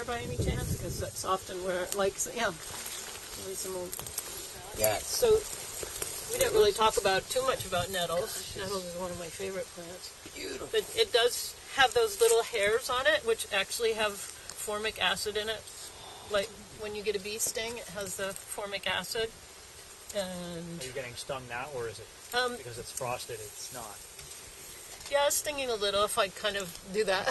by any chance? Because that's often where it likes, yeah. Yeah. So we didn't really talk about too much about nettles. Nettles is one of my favorite plants. Beautiful. But it does have those little hairs on it, which actually have formic acid in it. Like when you get a bee sting, it has the formic acid. And are you getting stung now, or is it because it's frosted? It's not. Yeah, it's stinging a little if I kind of do that.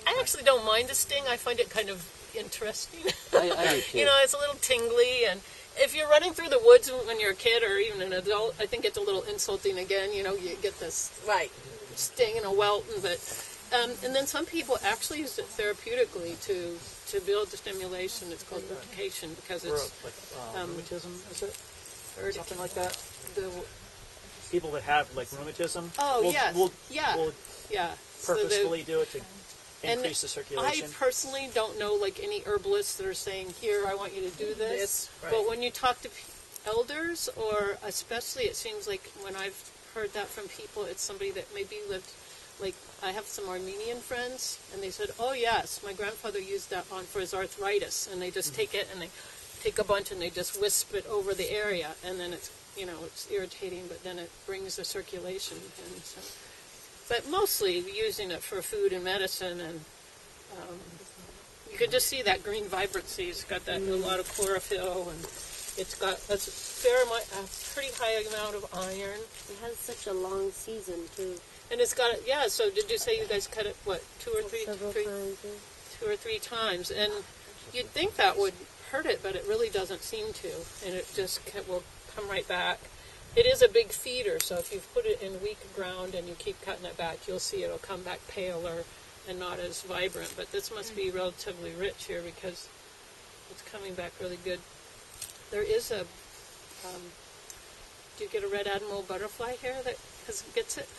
I actually don't mind the sting. I find it kind of interesting. I do too. You know, it's a little tingly, and if you're running through the woods when you're a kid or even an adult, I think it's a little insulting again. You know, you get this sting and a welt, and then some people actually use it therapeutically to build the stimulation. It's called urtication because it's rheumatism, is it? Or something like that. The people that have like rheumatism. Oh yes, will purposefully do it to increase the circulation. I personally don't know like any herbalists that are saying, "Here, I want you to do this." Right. But when you talk to elders, or especially, it seems like when I've heard that from people, it's somebody that maybe lived. Like I have some Armenian friends, and they said, "Oh yes, my grandfather used that for his arthritis," and they just take it and they take a bunch and they just wisp it over the area, and then it's it's irritating, but then it brings the circulation in. So. But mostly using it for food and medicine, and you can just see that green vibrancy. It's got that a lot of chlorophyll, and it's got a pretty high amount of iron. It has such a long season too. And it's got So did you say you guys cut it two or three times? And you'd think that would hurt it, but it really doesn't seem to, and it just will come right back. It is a big feeder, so if you put it in weak ground and you keep cutting it back, you'll see it'll come back paler and not as vibrant. But this must be relatively rich here because it's coming back really good. There is a, do you get a red admiral butterfly here that gets it?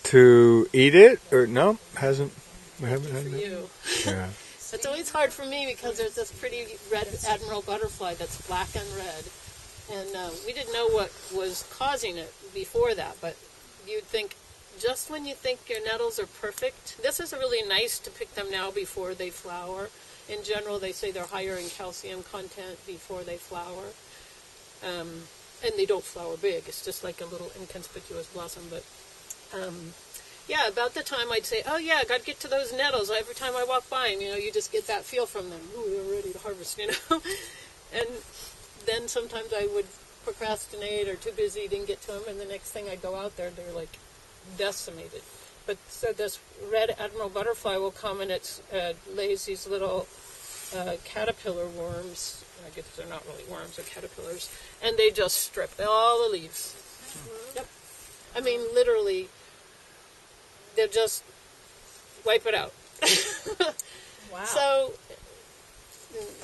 To eat it? Or no? Hasn't. We haven't had For that. you. Yeah. It's always hard for me because there's this pretty red admiral butterfly that's black and red. And we didn't know what was causing it before that, but you'd think, just when you think your nettles are perfect, this is really nice to pick them now before they flower. In general, they say they're higher in calcium content before they flower. And they don't flower big. It's just like a little inconspicuous blossom. But, yeah, about the time I'd say, oh, yeah, I got to get to those nettles. Every time I walk by them, you just get that feel from them. Ooh, they're ready to harvest, And then sometimes I would procrastinate or too busy, didn't get to them, and the next thing I go out there, they're like decimated. But so this red admiral butterfly will come and it lays these little caterpillar worms. I guess they're not really worms, they're caterpillars, and they just strip all the leaves. Yep. I mean, literally, they'll just wipe it out. Wow. So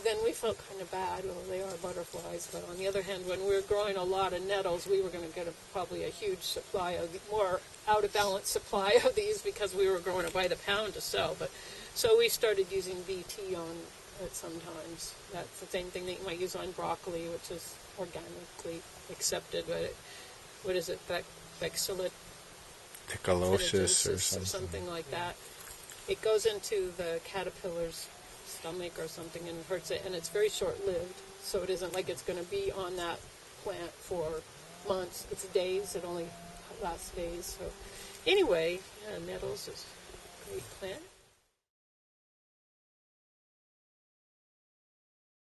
then we felt kind of bad. Well, they are butterflies, but on the other hand, when we were growing a lot of nettles, we were going to get probably a huge supply of more out of balance supply of these because we were growing it by the pound to sell. But so we started using BT on it sometimes. That's the same thing that you might use on broccoli, which is organically accepted. But what is it? Bacillus Ticolosis or something like that. It goes into the caterpillar's stomach or something and hurts it, and it's very short-lived, so it isn't like it's going to be on that plant for months. It's days. It only lasts days. So anyway, nettles is a great plant.